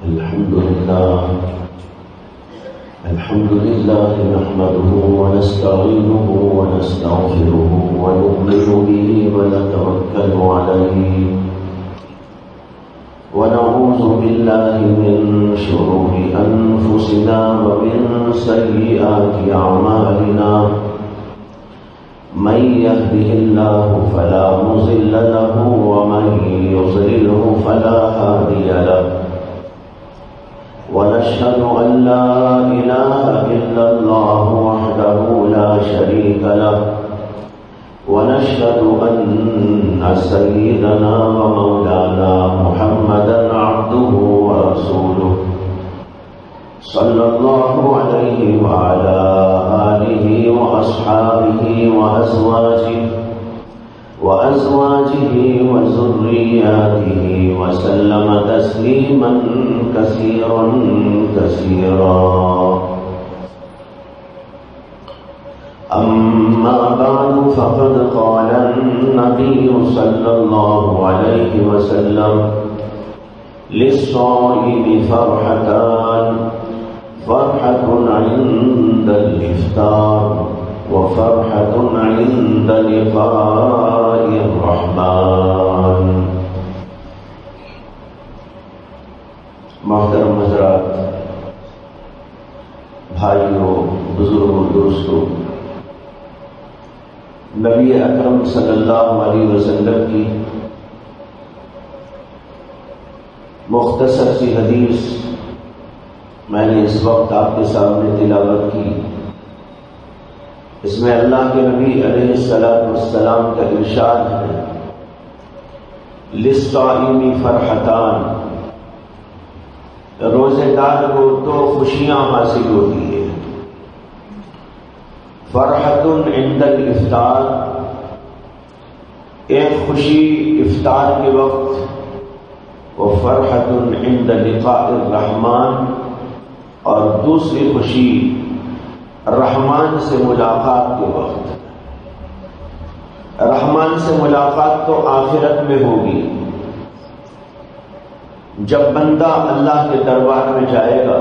الحمد لله نحمده ونستعينه ونستغفره ونؤمن به ونتوكل عليه ونعوذ بالله من شرور أنفسنا ومن سيئات أعمالنا من يهده الله فلا مضل له ومن يضلله فلا هادي له ونشهد أن لا إله إلا الله وحده لا شريك له ونشهد أن سيدنا ومولانا محمدا عبده ورسوله صلى الله عليه وعلى آله وأصحابه وأزواجه وذرياته وسلم تسليما كثيرا أما بعد فقد قال النبي صلى الله عليه وسلم للصائم فرحتان فرحة عند الإفطار وفرحة عند لقاء الرحمن. محترم حضرات، بھائیوں، بزرگوں، دوستوں، نبی اکرم صلی اللہ علیہ وسلم کی مختصر سی حدیث میں نے اس وقت آپ کے سامنے تلاوت کی. اس میں اللہ کے نبی علیہ السلام کا ارشاد ہے، للصائم فرحتان، روزے دار کو دو خوشیاں حاصل ہوتی ہیں. فرحت عند الافطار، ایک خوشی افطار کے وقت، وفرحت عند لقاء الرحمن، اور دوسری خوشی رحمان سے ملاقات کے وقت. رحمان سے ملاقات تو آخرت میں ہوگی، جب بندہ اللہ کے دربار میں جائے گا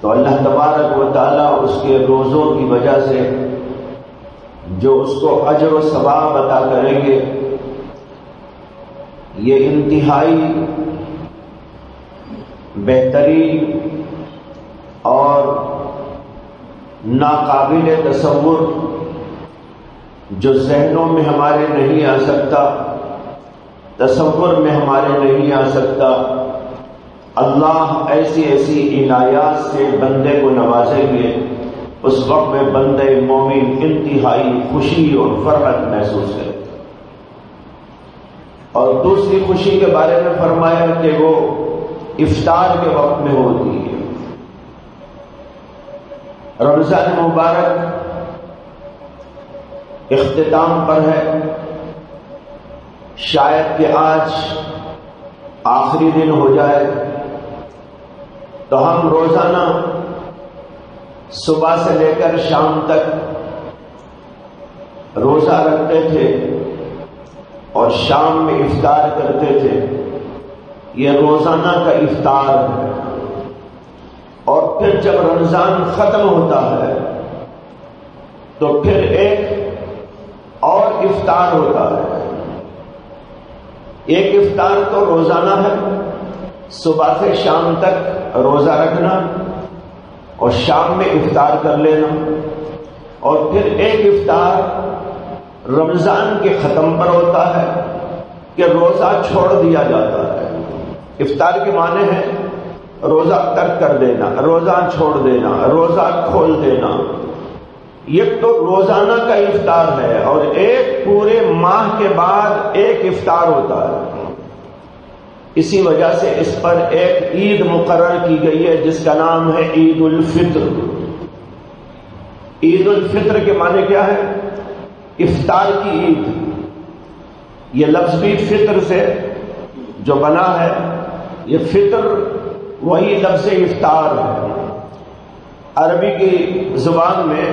تو اللہ تبارک و تعالیٰ اس کے روزوں کی وجہ سے جو اس کو اجر و ثواب عطا کریں گے، یہ انتہائی بہترین اور ناقابل تصور، جو ذہنوں میں ہمارے نہیں آ سکتا، تصور میں ہمارے نہیں آ سکتا. اللہ ایسی عنایات سے بندے کو نوازیں گے، اس وقت میں بندے مومن انتہائی خوشی اور فرحت محسوس کرے. اور دوسری خوشی کے بارے میں فرمایا کہ وہ افطار کے وقت میں ہوتی ہے. رمضان مبارک اختتام پر ہے، شاید کہ آج آخری دن ہو جائے، تو ہم روزانہ صبح سے لے کر شام تک روزہ رکھتے تھے اور شام میں افطار کرتے تھے. یہ روزانہ کا افطار ہے. اور پھر جب رمضان ختم ہوتا ہے تو پھر ایک اور افطار ہوتا ہے. ایک افطار تو روزانہ ہے، صبح سے شام تک روزہ رکھنا اور شام میں افطار کر لینا. اور پھر ایک افطار رمضان کے ختم پر ہوتا ہے کہ روزہ چھوڑ دیا جاتا ہے. افطار کے معنی ہے روزہ ترک کر دینا، روزہ چھوڑ دینا، روزہ کھول دینا. یہ تو روزانہ کا افطار ہے، اور ایک پورے ماہ کے بعد ایک افطار ہوتا ہے. اسی وجہ سے اس پر ایک عید مقرر کی گئی ہے جس کا نام ہے عید الفطر. عید الفطر کے معنی کیا ہے؟ افطار کی عید. یہ لفظ بھی فطر سے جو بنا ہے، یہ فطر وہی لفظ افطار ہے. عربی کی زبان میں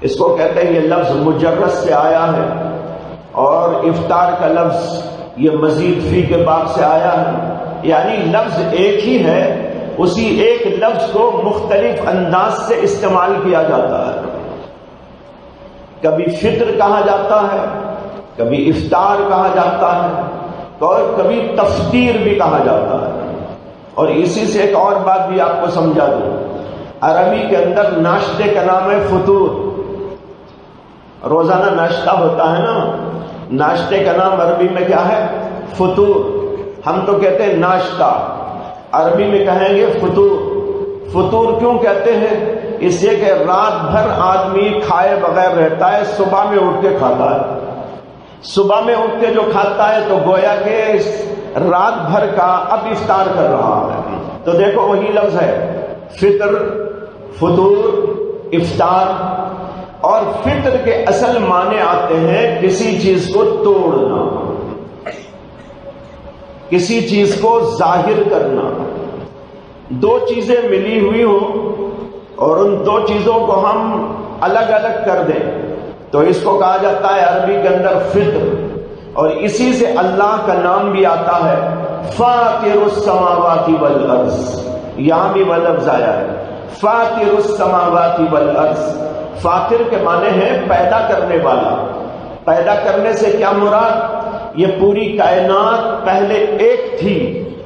اس کو کہتے ہیں، یہ لفظ مجرد سے آیا ہے، اور افطار کا لفظ یہ مزید فی کے باب سے آیا ہے. یعنی لفظ ایک ہی ہے، اسی ایک لفظ کو مختلف انداز سے استعمال کیا جاتا ہے. کبھی فطر کہا جاتا ہے، کبھی افطار کہا جاتا ہے، اور کبھی تفطیر بھی کہا جاتا ہے. اور اسی سے ایک اور بات بھی آپ کو سمجھا دوں، عربی کے اندر ناشتے کا نام ہے فطور. روزانہ ناشتہ ہوتا ہے نا، ناشتے کا نام عربی میں کیا ہے؟ فطور. ہم تو کہتے ہیں ناشتہ، عربی میں کہیں گے فطور. فطور کیوں کہتے ہیں؟ اس لیے کہ رات بھر آدمی کھائے بغیر رہتا ہے، صبح میں اٹھ کے کھاتا ہے. صبح میں اٹھ کے جو کھاتا ہے تو گویا کہ رات بھر کا اب افطار کر رہا ہے. تو دیکھو وہی لفظ ہے، فطر، فطور، افطار. اور فطر کے اصل معنی آتے ہیں کسی چیز کو توڑنا، کسی چیز کو ظاہر کرنا. دو چیزیں ملی ہوئی ہوں اور ان دو چیزوں کو ہم الگ الگ کر دیں تو اس کو کہا جاتا ہے عربی کے اندر فطر. اور اسی سے اللہ کا نام بھی آتا ہے فاطر السماوات والارض. یہاں بھی وہ لفظ آیا ہے فاطر السماوات والارض. فاطر کے معنی ہے پیدا کرنے والا. پیدا کرنے سے کیا مراد؟ یہ پوری کائنات پہلے ایک تھی،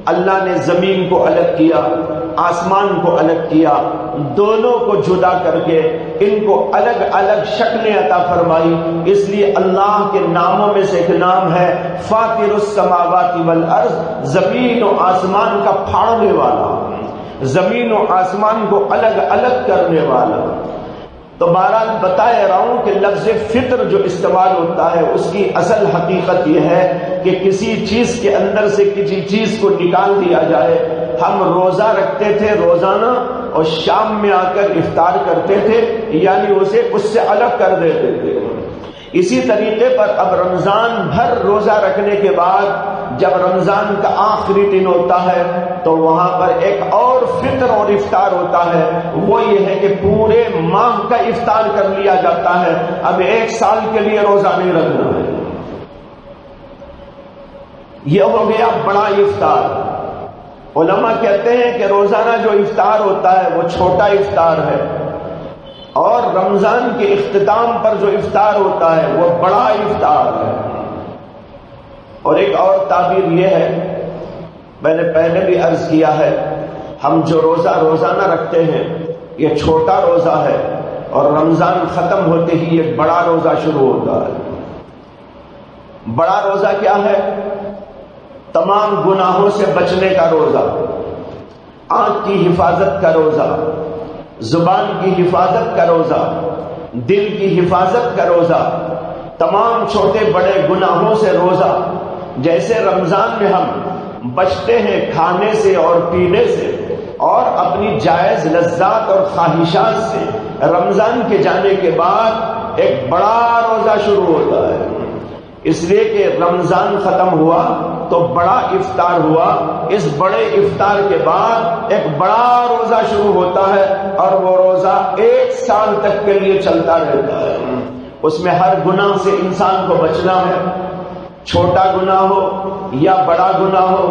اللہ نے زمین کو الگ کیا، آسمان کو الگ کیا، دونوں کو جدا کر کے ان کو الگ الگ شکلیں عطا فرمائی. اس لیے اللہ کے ناموں میں سے ایک نام ہے فاطر السماوات والارض، زمین و آسمان کا پھاڑنے والا، زمین و آسمان کو الگ الگ کرنے والا. تو بہرحال بتائے رہا ہوں کہ لفظ فطر جو استعمال ہوتا ہے اس کی اصل حقیقت یہ ہے کہ کسی چیز کے اندر سے کسی چیز کو نکال دیا جائے. ہم روزہ رکھتے تھے روزانہ اور شام میں آ کر افطار کرتے تھے، یعنی اسے اس سے الگ کر دیتے تھے. اسی طریقے پر اب رمضان بھر روزہ رکھنے کے بعد جب رمضان کا آخری دن ہوتا ہے تو وہاں پر ایک اور فطر اور افطار ہوتا ہے. وہ یہ ہے کہ پورے ماہ کا افطار کر لیا جاتا ہے، اب ایک سال کے لیے روزہ نہیں رکھنا ہے. یہ ہو گیا بڑا افطار. علماء کہتے ہیں کہ روزانہ جو افطار ہوتا ہے وہ چھوٹا افطار ہے، اور رمضان کے اختتام پر جو افطار ہوتا ہے وہ بڑا افطار ہے. اور ایک اور تعبیر یہ ہے، میں نے پہلے بھی عرض کیا ہے، ہم جو روزہ روزانہ رکھتے ہیں یہ چھوٹا روزہ ہے، اور رمضان ختم ہوتے ہی ایک بڑا روزہ شروع ہوتا ہے. بڑا روزہ کیا ہے؟ تمام گناہوں سے بچنے کا روزہ، آنکھ کی حفاظت کا روزہ، زبان کی حفاظت کا روزہ، دل کی حفاظت کا روزہ، تمام چھوٹے بڑے گناہوں سے روزہ. جیسے رمضان میں ہم بچتے ہیں کھانے سے اور پینے سے اور اپنی جائز لذات اور خواہشات سے، رمضان کے جانے کے بعد ایک بڑا روزہ شروع ہوتا ہے. اس لیے کہ رمضان ختم ہوا تو بڑا افطار ہوا، اس بڑے افطار کے بعد ایک بڑا روزہ شروع ہوتا ہے، اور وہ روزہ ایک سال تک کے لیے چلتا رہتا ہے. اس میں ہر گناہ سے انسان کو بچنا ہے، چھوٹا گناہ ہو یا بڑا گناہ ہو،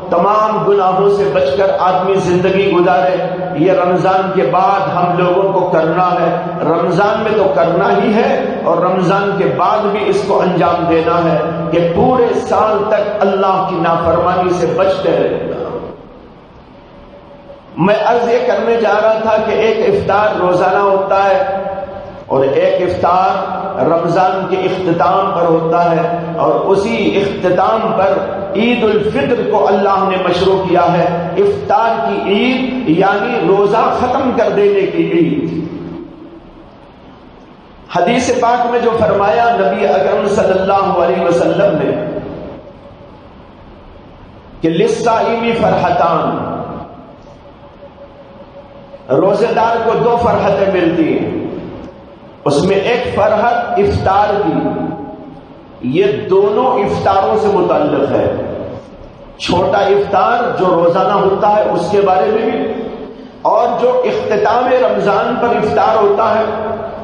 تمام گناہوں سے بچ کر آدمی زندگی گزارے. یہ رمضان کے بعد ہم لوگوں کو کرنا ہے. رمضان میں تو کرنا ہی ہے اور رمضان کے بعد بھی اس کو انجام دینا ہے کہ پورے سال تک اللہ کی نافرمانی سے بچتے رہنا. میں عرض یہ کرنے جا رہا تھا کہ ایک افطار روزانہ ہوتا ہے اور ایک افطار رمضان کے اختتام پر ہوتا ہے، اور اسی اختتام پر عید الفطر کو اللہ نے مشروع کیا ہے، افطار کی عید، یعنی روزہ ختم کر دینے کی عید. حدیث پاک میں جو فرمایا نبی اکرم صلی اللہ علیہ وسلم نے کہ للصائم فرحتان، روزے دار کو دو فرحتیں ملتی ہیں. اس میں ایک فرحت افطار کی، یہ دونوں افطاروں سے متعلق ہے. چھوٹا افطار جو روزانہ ہوتا ہے اس کے بارے میں بھی، اور جو اختتام رمضان پر افطار ہوتا ہے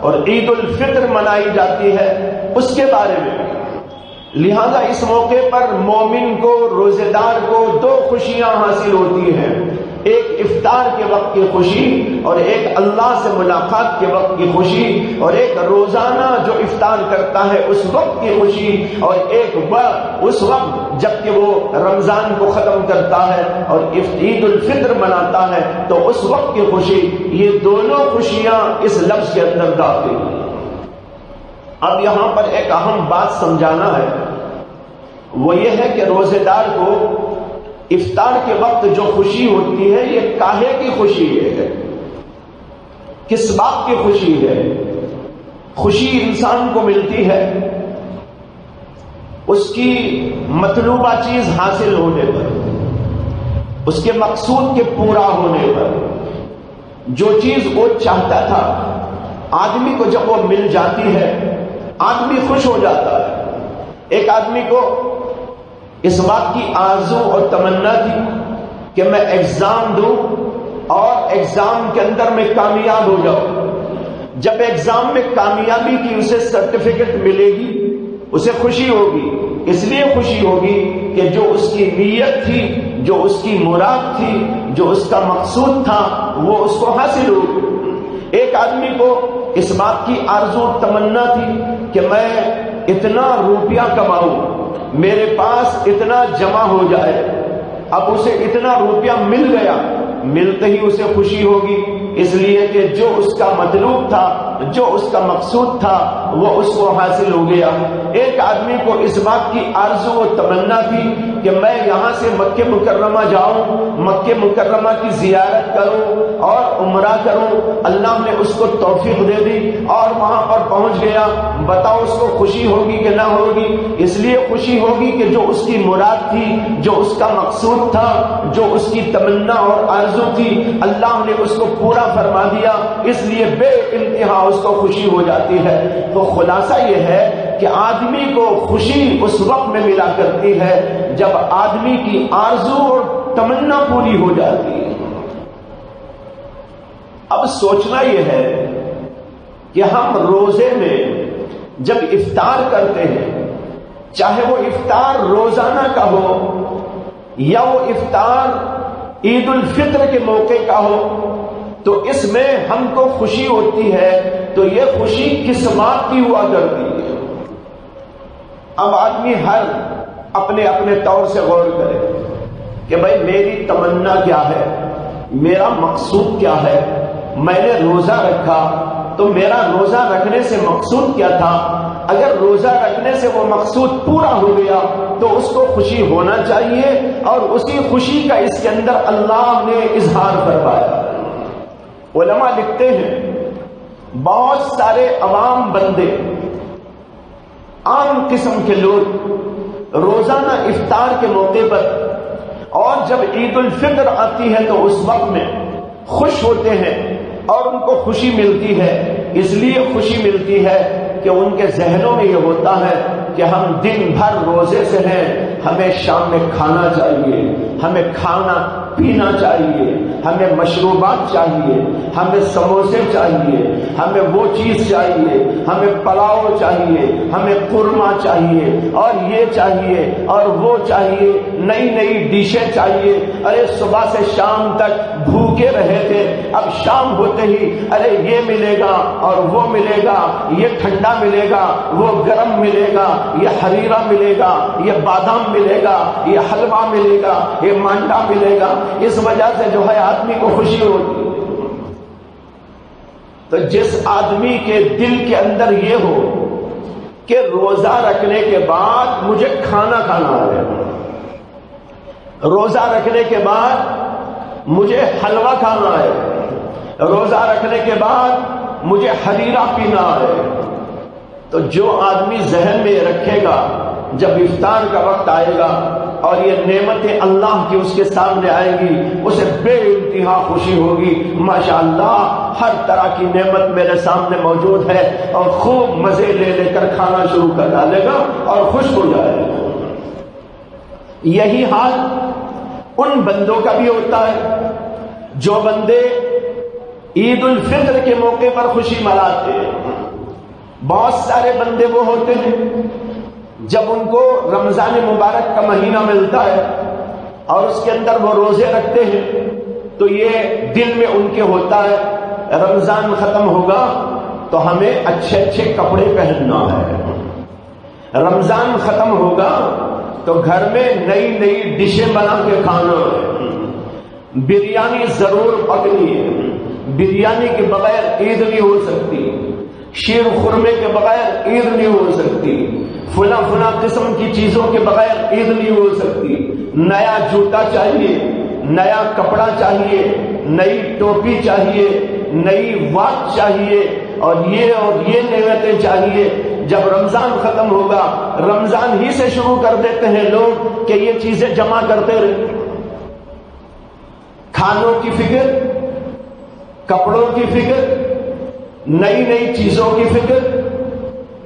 اور عید الفطر منائی جاتی ہے اس کے بارے میں بھی. لہذا اس موقع پر مومن کو، روزے دار کو دو خوشیاں حاصل ہوتی ہیں، ایک افطار کے وقت کی خوشی اور ایک اللہ سے ملاقات کے وقت کی خوشی، اور ایک روزانہ جو افطار کرتا ہے اس وقت کی خوشی، اور ایک اس وقت جب کہ وہ رمضان کو ختم کرتا ہے اور عید الفطر مناتا ہے تو اس وقت کی خوشی، یہ دونوں خوشیاں اس لفظ کے اندر داخل ہیں۔ اب یہاں پر ایک اہم بات سمجھانا ہے، وہ یہ ہے کہ روزے دار کو افطار کے وقت جو خوشی ہوتی ہے یہ کاہے کی خوشی ہے، کس بات کی خوشی ہے؟ خوشی انسان کو ملتی ہے اس کی مطلوبہ چیز حاصل ہونے پر، اس کے مقصود کے پورا ہونے پر۔ جو چیز وہ چاہتا تھا آدمی کو جب وہ مل جاتی ہے آدمی خوش ہو جاتا ہے۔ ایک آدمی کو اس بات کی آرزو اور تمنا تھی کہ میں ایگزام دوں اور ایگزام کے اندر میں کامیاب ہو جاؤں۔ جب ایگزام میں کامیابی کی اسے سرٹیفکیٹ ملے گی اسے خوشی ہوگی، اس لیے خوشی ہوگی کہ جو اس کی نیت تھی، جو اس کی مراد تھی، جو اس کا مقصود تھا وہ اس کو حاصل ہوگی۔ ایک آدمی کو اس بات کی آرزو تمنا تھی کہ میں اتنا روپیہ کماؤں، میرے پاس اتنا جمع ہو جائے، اب اسے اتنا روپیہ مل گیا، ملتے ہی اسے خوشی ہوگی، اس لیے کہ جو اس کا مطلوب تھا، جو اس کا مقصود تھا وہ اس کو حاصل ہو گیا۔ ایک آدمی کو اس بات کی آرزو و تمنا تھی کہ میں یہاں سے مکہ مکرمہ جاؤں، مکہ مکرمہ کی زیارت کروں اور عمرہ کروں، اللہ نے اس کو توفیق دے دی اور وہاں پر پہنچ گیا۔ بتاؤ اس کو خوشی ہوگی کہ نہ ہوگی؟ اس لیے خوشی ہوگی کہ جو اس کی مراد تھی، جو اس کا مقصود تھا، جو اس کی تمنا اور آرزو تھی، اللہ نے اس کو پورا فرما دیا، اس لیے بے انتہا اس کو خوشی ہو جاتی ہے۔ تو خلاصہ یہ ہے کہ آدمی کو خوشی اس وقت میں ملا کرتی ہے جب آدمی کی آرزو اور تمنا پوری ہو جاتی ہے۔ اب سوچنا یہ ہے کہ ہم روزے میں جب افطار کرتے ہیں، چاہے وہ افطار روزانہ کا ہو یا وہ افطار عید الفطر کے موقع کا ہو، تو اس میں ہم کو خوشی ہوتی ہے، تو یہ خوشی کس بات کی ہوا کرتی ہے؟ اب آدمی ہر اپنے اپنے طور سے غور کرے کہ بھائی میری تمنا کیا ہے، میرا مقصود کیا ہے۔ میں نے روزہ رکھا تو میرا روزہ رکھنے سے مقصود کیا تھا؟ اگر روزہ رکھنے سے وہ مقصود پورا ہو گیا تو اس کو خوشی ہونا چاہیے، اور اسی خوشی کا اس کے اندر اللہ نے اظہار فرمایا۔ علماء لکھتے ہیں بہت سارے عوام بندے، عام قسم کے لوگ روزانہ افطار کے موقع پر اور جب عید الفطر آتی ہے تو اس وقت میں خوش ہوتے ہیں اور ان کو خوشی ملتی ہے۔ اس لیے خوشی ملتی ہے کہ ان کے ذہنوں میں یہ ہوتا ہے کہ ہم دن بھر روزے سے ہیں، ہمیں شام میں کھانا چاہیے، ہمیں کھانا پینا چاہیے، ہمیں مشروبات چاہیے، ہمیں سموسے چاہیے، ہمیں وہ چیز چاہیے، ہمیں پلاؤ چاہیے، ہمیں قورمہ چاہیے، اور یہ چاہیے اور وہ چاہیے، نئی نئی ڈشیں چاہیے۔ ارے صبح سے شام تک بھوکے رہے تھے، اب شام ہوتے ہی ارے یہ ملے گا اور وہ ملے گا، یہ ٹھنڈا ملے گا، وہ گرم ملے گا، یہ حریرہ ملے گا، یہ بادام ملے گا، یہ حلوہ ملے گا، یہ مانڈا ملے گا۔ اس وجہ سے جو ہے آدمی کو خوشی ہوتی ہے۔ تو جس آدمی کے دل کے اندر یہ ہو کہ روزہ رکھنے کے بعد مجھے کھانا کھانا ہے، روزہ رکھنے کے بعد مجھے حلوہ کھانا ہے، روزہ رکھنے کے بعد مجھے حریرہ پینا ہے، تو جو آدمی ذہن میں یہ رکھے گا جب افطار کا وقت آئے گا اور یہ نعمتیں اللہ کی اس کے سامنے آئیں گی، اسے بے انتہا خوشی ہوگی۔ ماشاءاللہ ہر طرح کی نعمت میرے سامنے موجود ہے، اور خوب مزے لے لے کر کھانا شروع کر ڈالے گا اور خوش ہو جائے گا۔ یہی حال ان بندوں کا بھی ہوتا ہے جو بندے عید الفطر کے موقع پر خوشی مناتے ہیں۔ بہت سارے بندے وہ ہوتے ہیں جب ان کو رمضان مبارک کا مہینہ ملتا ہے اور اس کے اندر وہ روزے رکھتے ہیں تو یہ دل میں ان کے ہوتا ہے رمضان ختم ہوگا تو ہمیں اچھے اچھے کپڑے پہننا ہے، رمضان ختم ہوگا تو گھر میں نئی نئی ڈشیں بنا کے کھانا ہے، بریانی ضرور پکنی ہے، بریانی کے بغیر عید نہیں ہو سکتی، شیر خرمے کے بغیر عید نہیں ہو سکتی، فلاں فلاں قسم کی چیزوں کے بغیر عید نہیں ہو سکتی، نیا جوتا چاہیے، نیا کپڑا چاہیے، نئی ٹوپی چاہیے، نئی واچ چاہیے، اور یہ نعمتیں چاہیے۔ جب رمضان ختم ہوگا رمضان ہی سے شروع کر دیتے ہیں لوگ کہ یہ چیزیں جمع کرتے رہے، کھانوں کی فکر، کپڑوں کی فکر، نئی نئی چیزوں کی فکر،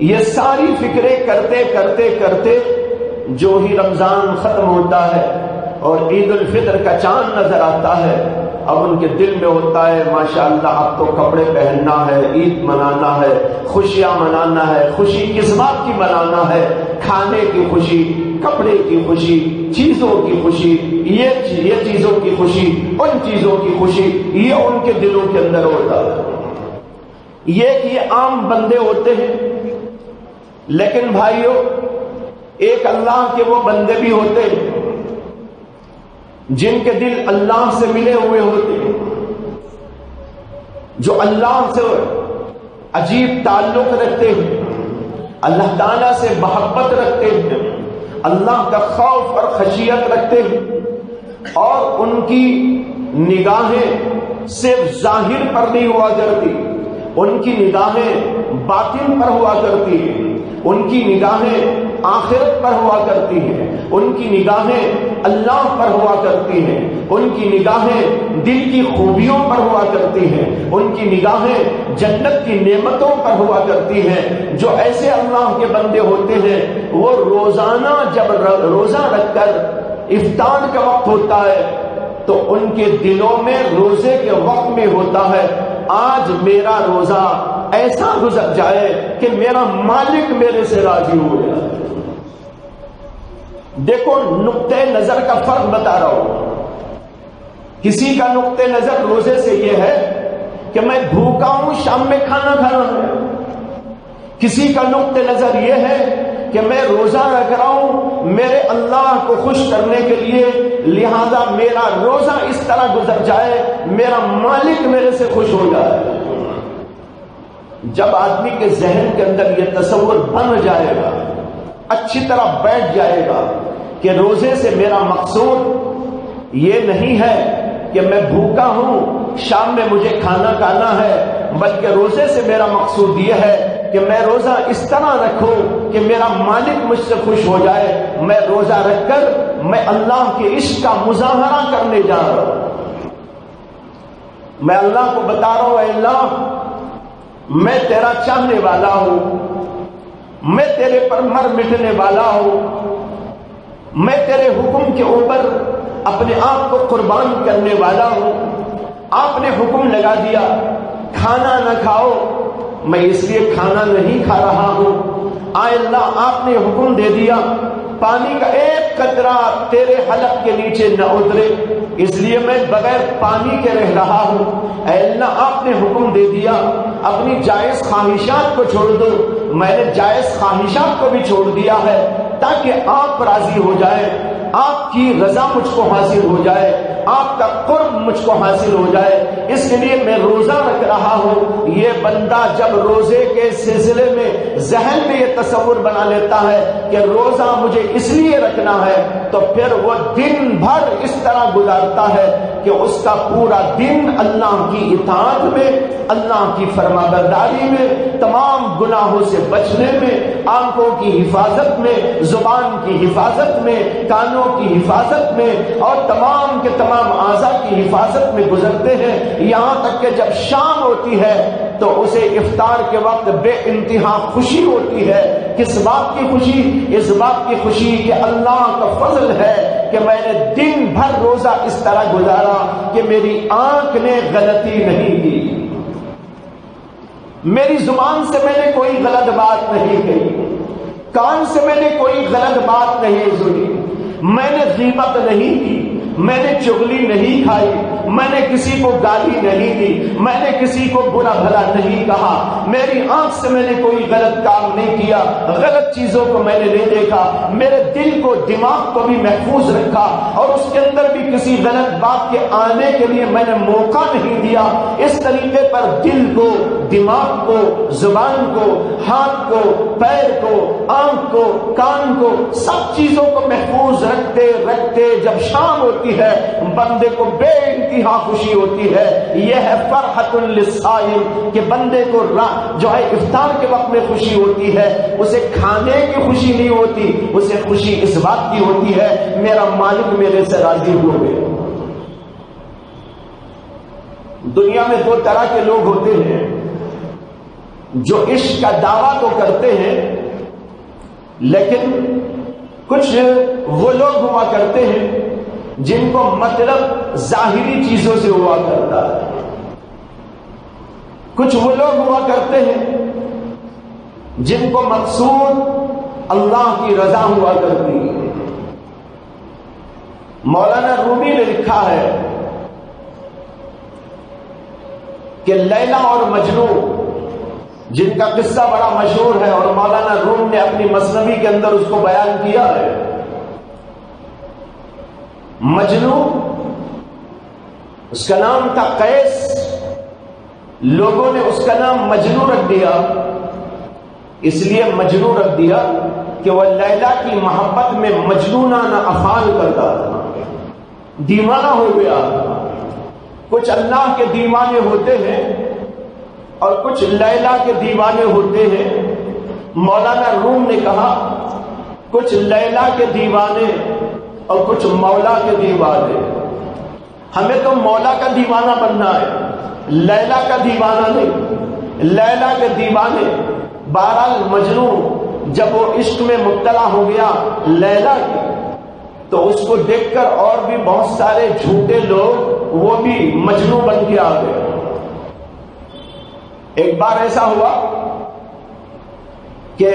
یہ ساری فکریں کرتے کرتے کرتے جو ہی رمضان ختم ہوتا ہے اور عید الفطر کا چاند نظر آتا ہے، اب ان کے دل میں ہوتا ہے ماشاءاللہ اب تو کپڑے پہننا ہے، عید منانا ہے، خوشیاں منانا ہے۔ خوشی کس بات کی منانا ہے؟ کھانے کی خوشی، کپڑے کی خوشی، چیزوں کی خوشی، یہ چیزوں کی خوشی، ان چیزوں کی خوشی، یہ ان کے دلوں کے اندر ہوتا ہے۔ یہ عام بندے ہوتے ہیں، لیکن بھائیوں ایک اللہ کے وہ بندے بھی ہوتے ہیں جن کے دل اللہ سے ملے ہوئے ہوتے ہیں، جو اللہ سے عجیب تعلق رکھتے ہیں، اللہ تعالیٰ سے محبت رکھتے ہیں، اللہ کا خوف اور خشیت رکھتے ہیں، اور ان کی نگاہیں صرف ظاہر پر نہیں ہوا کرتی، ان کی نگاہیں باطن پر ہوا کرتی ہیں، ان کی نگاہیں آخرت پر ہوا کرتی ہیں، ان کی نگاہیں اللہ پر ہوا کرتی ہیں، ان کی نگاہیں دل کی خوبیوں پر ہوا کرتی ہیں، ان کی نگاہیں جنت کی نعمتوں پر ہوا کرتی ہیں۔ جو ایسے اللہ کے بندے ہوتے ہیں وہ روزانہ جب روزہ رکھ کر افطار کا وقت ہوتا ہے تو ان کے دلوں میں روزے کے وقت میں ہوتا ہے آج میرا روزہ ایسا گزر جائے کہ میرا مالک میرے سے راضی ہو جائے۔ دیکھو نقطۂ نظر کا فرق بتا رہا ہوں۔ کسی کا نقطۂ نظر روزے سے یہ ہے کہ میں بھوکا ہوں، شام میں کھانا کھانا ہے۔ کسی کا نقطۂ نظر یہ ہے کہ میں روزہ رکھ رہا ہوں میرے اللہ کو خوش کرنے کے لیے، لہذا میرا روزہ اس طرح گزر جائے میرا مالک میرے سے خوش ہو جائے۔ جب آدمی کے ذہن کے اندر یہ تصور بن جائے گا، اچھی طرح بیٹھ جائے گا کہ روزے سے میرا مقصود یہ نہیں ہے کہ میں بھوکا ہوں شام میں مجھے کھانا کھانا ہے، بلکہ روزے سے میرا مقصود یہ ہے کہ میں روزہ اس طرح رکھوں کہ میرا مالک مجھ سے خوش ہو جائے۔ میں روزہ رکھ کر میں اللہ کے عشق کا مظاہرہ کرنے جا رہا ہوں، میں اللہ کو بتا رہا ہوں اے اللہ میں تیرا چاہنے والا ہوں، میں تیرے پر مر مٹنے والا ہوں، میں تیرے حکم کے اوپر اپنے آپ کو قربان کرنے والا ہوں۔ آپ نے حکم لگا دیا کھانا نہ کھاؤ، میں اس لیے کھانا نہیں کھا رہا ہوں۔ آئے اللہ آپ نے حکم دے دیا پانی کا ایک قطرہ تیرے حلق کے نیچے نہ اترے، اس لیے میں بغیر پانی کے رہ رہا ہوں۔ اے اللہ آپ نے حکم دے دیا اپنی جائز خواہشات کو چھوڑ دو، میں نے جائز خواہشات کو بھی چھوڑ دیا ہے تاکہ آپ راضی ہو جائے، آپ کی رضا مجھ کو حاصل ہو جائے، آپ کا قرب مجھ کو حاصل ہو جائے، اس کے لیے میں روزہ رکھ رہا ہوں۔ یہ بندہ جب روزے کے سلسلے میں ذہن میں یہ تصور بنا لیتا ہے کہ روزہ مجھے اس لیے رکھنا ہے تو پھر وہ دن بھر اس طرح گزارتا ہے کہ اس کا پورا دن اللہ کی اطاعت میں، اللہ کی فرمانبرداری میں، تمام گناہوں سے بچنے میں، آنکھوں کی حفاظت میں، زبان کی حفاظت میں، کانوں کی حفاظت میں اور تمام کے تمام اعضاء کی حفاظت میں گزرتے ہیں، یہاں تک کہ جب شام ہوتی ہے تو اسے افطار کے وقت بے انتہا خوشی ہوتی ہے۔ کس بات کی خوشی؟ اس بات کی خوشی کہ اللہ کا فضل ہے کہ میں نے دن بھر روزہ اس طرح گزارا کہ میری آنکھ نے غلطی نہیں کی، میری زبان سے میں نے کوئی غلط بات نہیں کہی، کان سے میں نے کوئی غلط بات نہیں سنی، میں نے غیبت نہیں کی، میں نے چغلی نہیں کھائی، میں نے کسی کو گالی نہیں دی، میں نے کسی کو برا بھلا نہیں کہا، میری آنکھ سے میں نے کوئی غلط کام نہیں کیا، غلط چیزوں کو میں نے نہیں دیکھا، میرے دل کو دماغ کو بھی محفوظ رکھا اور اس کے اندر بھی کسی غلط بات کے آنے کے لیے میں نے موقع نہیں دیا۔ اس طریقے پر دل کو، دماغ کو، زبان کو، ہاتھ کو، پیر کو، آنکھ کو، کان کو، سب چیزوں کو محفوظ رکھتے رکھتے جب شام ہوتی ہے بندے کو بے انتہا خوشی ہوتی ہے۔ یہ ہے فرحۃ للصائم کہ بندے کو جو ہے افطار کے وقت میں خوشی ہوتی ہے، اسے کھانے کی خوشی نہیں ہوتی، اسے خوشی اس بات کی ہوتی ہے میرا مالک میرے سے راضی ہو گئے۔ دنیا میں دو طرح کے لوگ ہوتے ہیں، جو عشق کا دعویٰ تو کرتے ہیں لیکن کچھ وہ لوگ ہوا کرتے ہیں جن کو مطلب ظاہری چیزوں سے ہوا کرتا ہے، کچھ وہ لوگ ہوا کرتے ہیں جن کو مقصود اللہ کی رضا ہوا کرتی ہے۔ مولانا رومی نے لکھا ہے کہ لیلا اور مجنو، جن کا قصہ بڑا مشہور ہے اور مولانا روم نے اپنی مثنوی کے اندر اس کو بیان کیا ہے، مجنو اس کا نام تھا قیس، لوگوں نے اس کا نام مجنو رکھ دیا، اس لیے مجنو رکھ دیا کہ وہ لیلا کی محبت میں مجنونانہ افعال کرتا تھا، دیوانہ ہو گیا۔ کچھ اللہ کے دیوانے ہوتے ہیں اور کچھ لیلا کے دیوانے ہوتے ہیں۔ مولانا روم نے کہا کچھ لیلا کے دیوانے اور کچھ مولا کے دیوانے، ہمیں تو مولا کا دیوانہ بننا ہے، لیلا کا دیوانہ نہیں۔ لیلا کے دیوانے، بہرحال مجنو جب وہ عشق میں مبتلا ہو گیا لیلا کی، تو اس کو دیکھ کر اور بھی بہت سارے جھوٹے لوگ وہ بھی مجنو بن کے آ گئے۔ ایک بار ایسا ہوا کہ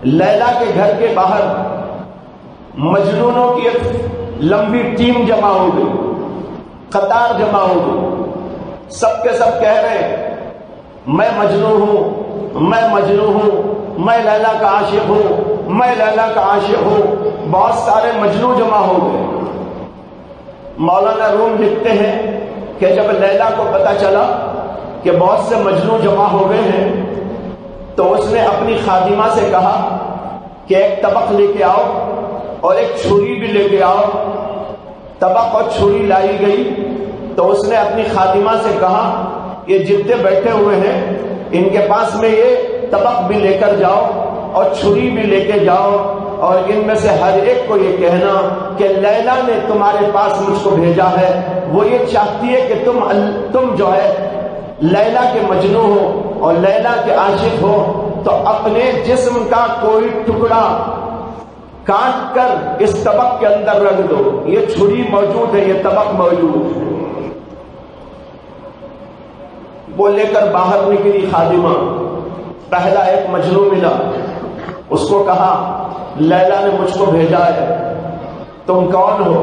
لیلا کے گھر کے باہر مجنونوں کی ایک لمبی ٹیم جمع ہو گئی، قطار جمع ہو گئی، سب کے سب کہہ رہے ہیں میں مجنو ہوں، میں مجنو ہوں، میں لیلا کا عاشق ہوں، میں لیلا کا عاشق ہوں۔ بہت سارے مجنو جمع ہو گئے۔ مولانا روم لکھتے ہیں کہ جب لیلا کو پتا چلا کہ بہت سے مجنو جمع ہو گئے ہیں تو اس نے اپنی خادمہ سے کہا کہ ایک طبق لے کے آؤ اور ایک چھری بھی لے کے آؤ۔ طبق اور چھری لائی گئی تو اس نے اپنی خادمہ سے کہا یہ جتنے بیٹھے ہوئے ہیں ان کے پاس میں یہ طبق بھی لے کر جاؤ اور چھری بھی لے کے جاؤ، اور ان میں سے ہر ایک کو یہ کہنا کہ لیلا نے تمہارے پاس مجھ کو بھیجا ہے، وہ یہ چاہتی ہے کہ تم جو ہے لیلا کے مجنو ہو اور لیلا کے عاشق ہو، تو اپنے جسم کا کوئی ٹکڑا کاٹ کر اس طبق کے اندر رکھ دو۔ یہ چھری موجود ہے، یہ طبق موجود ہے۔ وہ لے کر باہر نکلی خادمہ، پہلا ایک مجنو ملا، اس کو کہا لیلا نے مجھ کو بھیجا ہے، تم کون ہو؟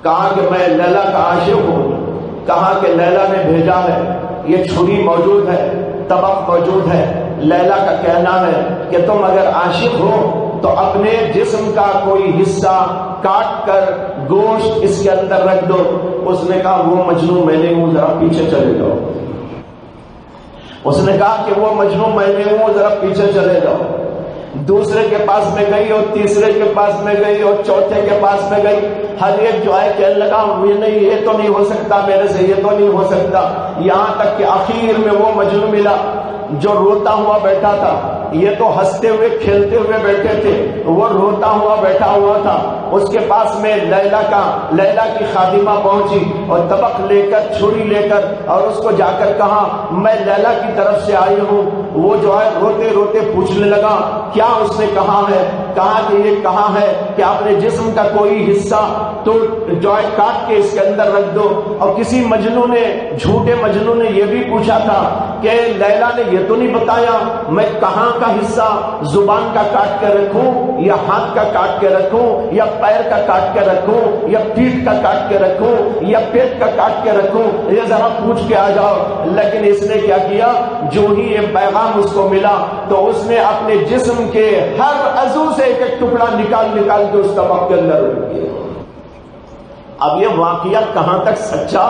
کہا کہ میں لیلا کا عاشق ہوں۔ کہا کہ لیلا نے بھیجا ہے، یہ چھری موجود ہے، طبق موجود ہے، لیلا کا کہنا ہے کہ تم اگر عاشق ہو تو اپنے جسم کا کوئی حصہ کاٹ کر گوشت اس کے اندر رکھ دو۔ اس نے کہا وہ مجنون میں نہیں ہوں، ذرا پیچھے چلے جاؤ۔ اس نے کہا کہ وہ مجنون میں نہیں ہوں، ذرا پیچھے چلے جاؤ۔ دوسرے کے پاس میں گئی اور تیسرے کے پاس میں گئی اور چوتھے کے پاس میں گئی، ہر ایک جو ہے کہنے لگا یہ نہیں، یہ تو نہیں ہو سکتا میرے سے، یہ تو نہیں ہو سکتا، یہاں تک کہ آخر میں وہ مجنون ملا جو روتا ہوا بیٹھا تھا۔ یہ تو ہنستے ہوئے کھیلتے ہوئے بیٹھے تھے، وہ روتا ہوا بیٹھا ہوا تھا۔ اس کے پاس میں لیلا کی خادمہ پہنچی اور طبق لے کر، چھری لے کر، اور اس کو جا کر کہا میں لیلا کی طرف سے آئی ہوں۔ وہ جو ہے روتے روتے پوچھنے لگا کیا اس نے کہا ہے؟ کہا کہ یہ کہا ہے کہ اپنے جسم کا کوئی حصہ تو جو ہے کاٹ کے اس کے اندر رکھ دو۔ اور کسی مجنون نے، جھوٹے مجنون نے یہ بھی پوچھا تھا کہ لیلا نے یہ تو نہیں بتایا میں کہاں کا حصہ زبان کا کاٹ کے رکھوں یا ہاتھ کا کاٹ کے رکھوں یا پیر کا کاٹ کے رکھوں یا پیٹھ کا کاٹ کے رکھوں یا پیٹ کا کاٹ کے رکھوں، یہ ذرا پوچھ کے آ جاؤ۔ لیکن اس نے کیا کیا، جو ہی یہ پیغام اس کو ملا تو اس نے اپنے جسم کے ہر عضو سے ایک ایک ٹکڑا نکال کے اس طبق کے اندر رکھ دیا۔ اب یہ واقعہ کہاں تک سچا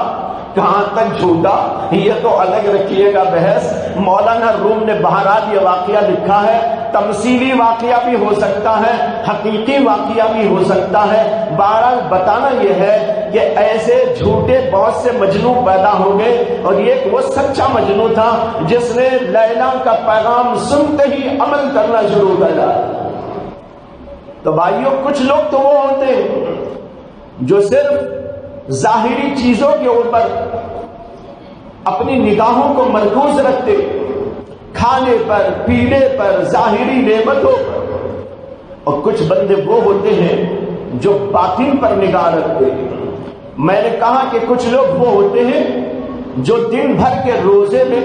کہاں تک جھوٹا یہ تو الگ رکھیے گا بحث۔ مولانا روم نے بہرحال یہ واقعہ لکھا ہے، تمثیلی واقعہ بھی ہو سکتا ہے، حقیقی واقعہ بھی ہو سکتا ہے۔ بہرحال بتانا یہ ہے کہ ایسے جھوٹے بہت سے مجنو پیدا ہو گئے، اور یہ وہ سچا مجنو تھا جس نے لیلا کا پیغام سنتے ہی عمل کرنا شروع کر دیا۔ تو بھائیوں، کچھ لوگ تو وہ ہوتے ہیں جو صرف ظاہری چیزوں کے اوپر اپنی نگاہوں کو مرکوز رکھتے، کھانے پر، پینے پر، ظاہری نعمتوں پر، اور کچھ بندے وہ ہوتے ہیں جو باطن پر نگاہ رکھتے ہیں۔ میں نے کہا کہ کچھ لوگ وہ ہوتے ہیں جو دن بھر کے روزے میں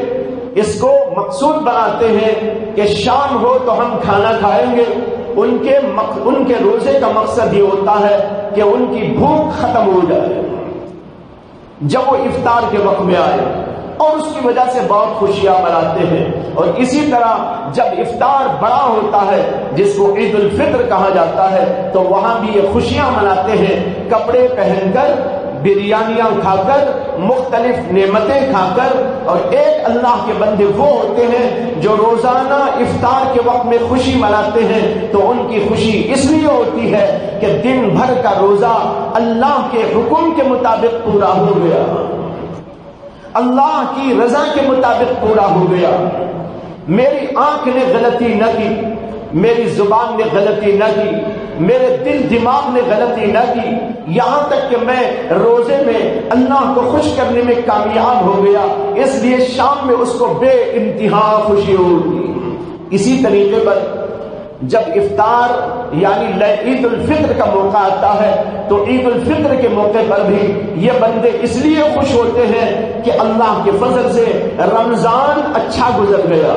اس کو مقصود بناتے ہیں کہ شام ہو تو ہم کھانا کھائیں گے۔ ان کے روزے کا مقصد یہ ہوتا ہے کہ ان کی بھوک ختم ہو جائے جب وہ افطار کے وقت میں آئے، اور اس کی وجہ سے بہت خوشیاں مناتے ہیں۔ اور اسی طرح جب افطار بڑا ہوتا ہے جس کو عید الفطر کہا جاتا ہے تو وہاں بھی یہ خوشیاں مناتے ہیں، کپڑے پہن کر، بریانیاں کھا کر، مختلف نعمتیں کھا کر۔ اور ایک اللہ کے بندے وہ ہوتے ہیں جو روزانہ افطار کے وقت میں خوشی مناتے ہیں، تو ان کی خوشی اس لیے ہوتی ہے کہ دن بھر کا روزہ اللہ کے حکم کے مطابق پورا ہو گیا، اللہ کی رضا کے مطابق پورا ہو گیا۔ میری آنکھ نے غلطی نہ کی، میری زبان نے غلطی نہ کی، میرے دل دماغ نے غلطی نہ کی، یہاں تک کہ میں روزے میں اللہ کو خوش کرنے میں کامیاب ہو گیا، اس لیے شام میں اس کو بے انتہا خوشی ہوگی۔ اسی طریقے پر جب افطار یعنی عید الفطر کا موقع آتا ہے تو عید الفطر کے موقع پر بھی یہ بندے اس لیے خوش ہوتے ہیں کہ اللہ کے فضل سے رمضان اچھا گزر گیا،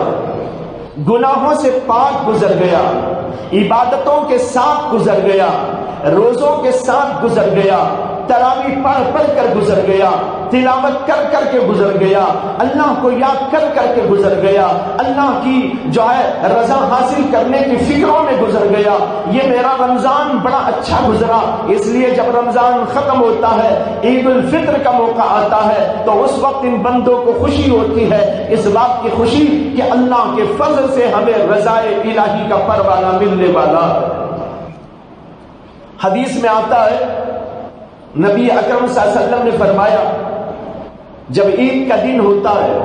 گناہوں سے پاک گزر گیا، عبادتوں کے ساتھ گزر گیا، روزوں کے ساتھ گزر گیا، تراویح پڑھ کر گزر گیا، تلاوت کر کے گزر گیا، اللہ کو یاد کر کے گزر گیا، اللہ کی جو ہے رضا حاصل کرنے کی فکروں میں گزر گیا۔ یہ میرا رمضان بڑا اچھا گزرا۔ اس لیے جب رمضان ختم ہوتا ہے، عید الفطر کا موقع آتا ہے تو اس وقت ان بندوں کو خوشی ہوتی ہے، اس بات کی خوشی کہ اللہ کے فضل سے ہمیں رضائے الہی کا پروانہ ملنے والا ہے۔ حدیث میں آتا ہے، نبی اکرم صلی اللہ علیہ وسلم نے فرمایا جب عید کا دن ہوتا ہے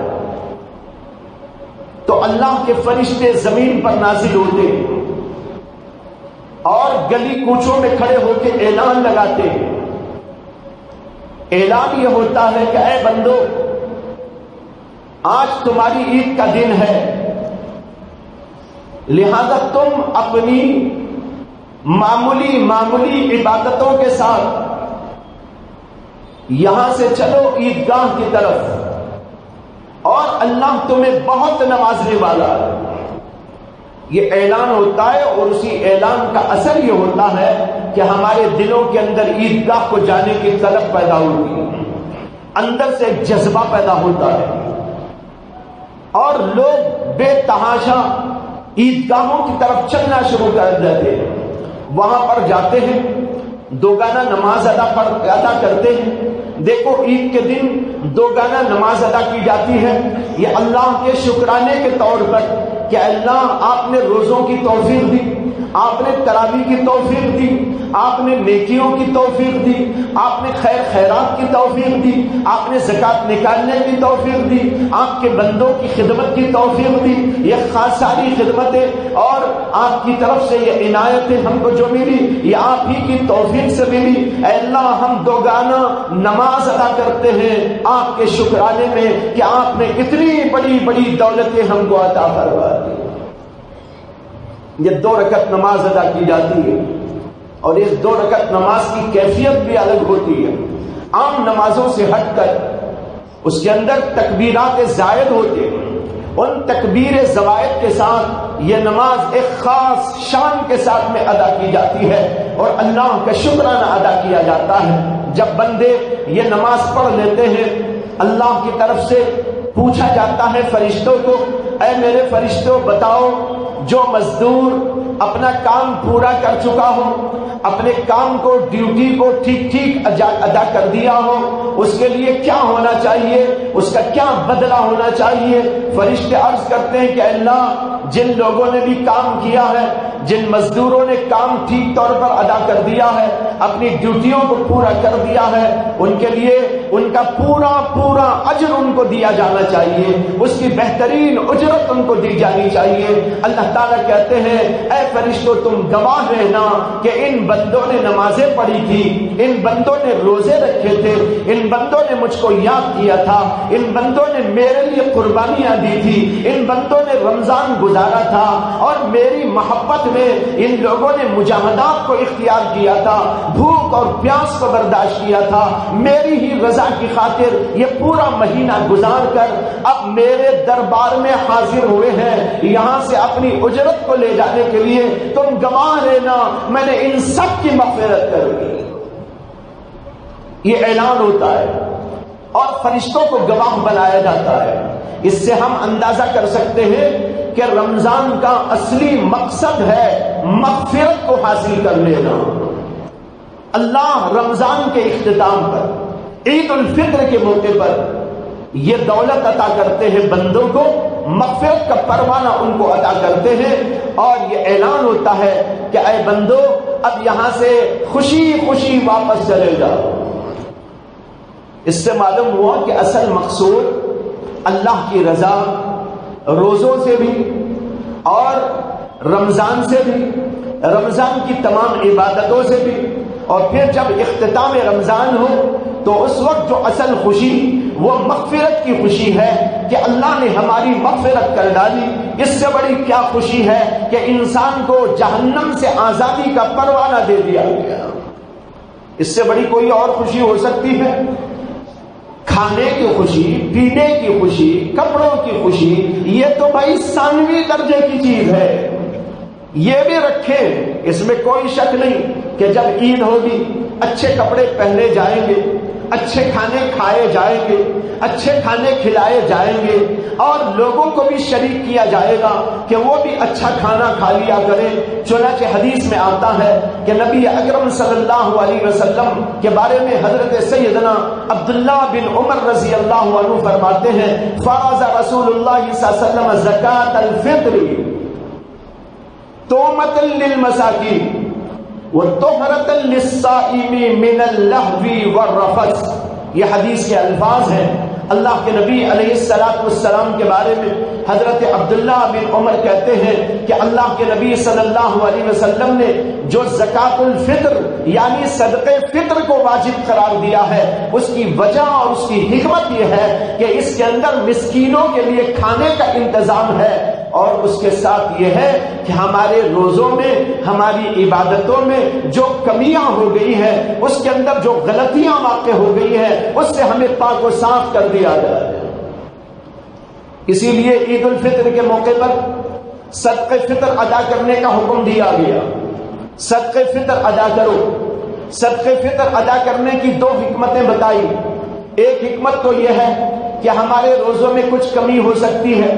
تو اللہ کے فرشتے زمین پر نازل ہوتے ہیں اور گلی کوچوں میں کھڑے ہو کے اعلان لگاتے ہیں۔ اعلان یہ ہوتا ہے کہ اے بندو، آج تمہاری عید کا دن ہے، لہذا تم اپنی معمولی عبادتوں کے ساتھ یہاں سے چلو عیدگاہ کی طرف، اور اللہ تمہیں بہت نوازنے والا ہے۔ یہ اعلان ہوتا ہے اور اسی اعلان کا اثر یہ ہوتا ہے کہ ہمارے دلوں کے اندر عیدگاہ کو جانے کی طلب پیدا ہوتی ہے، اندر سے ایک جذبہ پیدا ہوتا ہے، اور لوگ بے تحاشا عیدگاہوں کی طرف چلنا شروع کر دیتے ہیں، وہاں پر جاتے ہیں، دوگانہ نماز ادا کرتے ہیں۔ دیکھو عید کے دن دوگانہ نماز ادا کی جاتی ہے، یہ اللہ کے شکرانے کے طور پر کہ اللہ آپ نے روزوں کی توفیق دی، آپ نے تراویح کی توفیق دی، آپ نے نیکیوں کی توفیق دی، آپ نے خیرات کی توفیق دی، آپ نے زکوٰۃ نکالنے کی توفیق دی، آپ کے بندوں کی خدمت کی توفیق دی۔ یہ خاص ساری خدمتیں اور آپ کی طرف سے یہ عنایتیں ہم کو جو ملی یہ آپ ہی کی توفیق سے ملی۔ اے اللہ، ہم دوگانہ نماز ادا کرتے ہیں آپ کے شکرانے میں کہ آپ نے اتنی بڑی بڑی دولتیں ہم کو عطا فرما دی۔ یہ 2 رکعت نماز ادا کی جاتی ہے، اور اس 2 رکعت نماز کی کیفیت بھی الگ ہوتی ہے، عام نمازوں سے ہٹ کر اس کے اندر تکبیرات زائد ہوتے ہیں، ان تکبیر زوائد کے ساتھ یہ نماز ایک خاص شان کے ساتھ میں ادا کی جاتی ہے اور اللہ کا شکرانہ ادا کیا جاتا ہے. جب بندے یہ نماز پڑھ لیتے ہیں اللہ کی طرف سے پوچھا جاتا ہے فرشتوں کو، اے میرے فرشتوں بتاؤ جو مزدور اپنا کام پورا کر چکا ہو، اپنے کام کو ڈیوٹی کو ٹھیک ٹھیک ادا کر دیا ہو، اس کے لیے کیا ہونا چاہیے، اس کا کیا بدلہ ہونا چاہیے. فرشتے عرض کرتے ہیں کہ اللہ جن لوگوں نے بھی کام کیا ہے، جن مزدوروں نے کام ٹھیک طور پر ادا کر دیا ہے، اپنی ڈیوٹیوں کو پورا کر دیا ہے، ان کے لیے ان کا پورا پورا اجر ان کو دیا جانا چاہیے، اس کی بہترین اجرت ان کو دی جانی چاہیے. اللہ تعالیٰ کہتے ہیں اے فرشتوں تم گواہ رہنا کہ ان بندوں نے نمازیں پڑھی تھی، ان بندوں نے روزے رکھے تھے، ان بندوں نے مجھ کو یاد کیا تھا، ان بندوں نے میرے لیے قربانیاں دی تھی، ان بندوں نے رمضان گزارا تھا اور میری محبت میں ان لوگوں نے مجاہدات کو اختیار کیا تھا، بھوک اور پیاس کو برداشت کیا تھا، میری ہی رضا کی خاطر یہ پورا مہینہ گزار کر اب میرے دربار میں حاضر ہوئے ہیں یہاں سے اپنی اجرت کو لے جانے کے لیے. تم گواہ رہنا میں نے ان سب کی مغفرت کر دی. یہ اعلان ہوتا ہے اور فرشتوں کو گواہ بنایا جاتا ہے. اس سے ہم اندازہ کر سکتے ہیں کہ رمضان کا اصلی مقصد ہے مغفرت کو حاصل کر لینا. اللہ رمضان کے اختتام پر عید الفطر کے موقع پر یہ دولت عطا کرتے ہیں بندوں کو، مغفرت کا پروانہ ان کو عطا کرتے ہیں اور یہ اعلان ہوتا ہے کہ اے بندو اب یہاں سے خوشی خوشی واپس چلے جاؤ. اس سے معلوم ہوا کہ اصل مقصود اللہ کی رضا روزوں سے بھی اور رمضان سے بھی، رمضان کی تمام عبادتوں سے بھی، اور پھر جب اختتام رمضان ہو تو اس وقت جو اصل خوشی وہ مغفرت کی خوشی ہے کہ اللہ نے ہماری مغفرت کر ڈالی. اس سے بڑی کیا خوشی ہے کہ انسان کو جہنم سے آزادی کا پروانہ دے دیا گیا. اس سے بڑی کوئی اور خوشی ہو سکتی ہے؟ کھانے کی خوشی، پینے کی خوشی، کپڑوں کی خوشی، یہ تو بھائی ثانوی درجے کی چیز ہے. یہ بھی رکھیں، اس میں کوئی شک نہیں کہ جب عید ہوگی اچھے کپڑے پہنے جائیں گے، اچھے کھانے کھائے جائیں گے، اچھے کھانے کھلائے جائیں گے اور لوگوں کو بھی شریک کیا جائے گا کہ وہ بھی اچھا کھانا کھا لیا کریں. چنانچہ حدیث میں آتا ہے کہ نبی اکرم صلی اللہ علیہ وسلم کے بارے میں حضرت سیدنا عبداللہ بن عمر رضی اللہ عنہ فرماتے ہیں فرض رسول اللہ صلی اللہ علیہ وسلم زکات الفطر تومۃ للمساکین وطہرۃ للصائم من اللہو والرفث. یہ حدیث کے الفاظ ہیں. اللہ کے نبی علیہ السلام کے بارے میں حضرت عبداللہ بن عمر کہتے ہیں کہ اللہ کے نبی صلی اللہ علیہ وسلم نے جو زکات الفطر یعنی صدقے فطر کو واجب قرار دیا ہے اس کی وجہ اور اس کی حکمت یہ ہے کہ اس کے اندر مسکینوں کے لیے کھانے کا انتظام ہے اور اس کے ساتھ یہ ہے کہ ہمارے روزوں میں، ہماری عبادتوں میں جو کمیاں ہو گئی ہیں، اس کے اندر جو غلطیاں واقع ہو گئی ہیں، اس سے ہمیں پاک و صاف کر دیا جائے. اسی لیے عید الفطر کے موقع پر صدقہ فطر ادا کرنے کا حکم دیا گیا. صدقہ فطر ادا کرو. صدقہ فطر ادا کرنے کی دو حکمتیں بتائی. ایک حکمت تو یہ ہے کہ ہمارے روزوں میں کچھ کمی ہو سکتی ہے،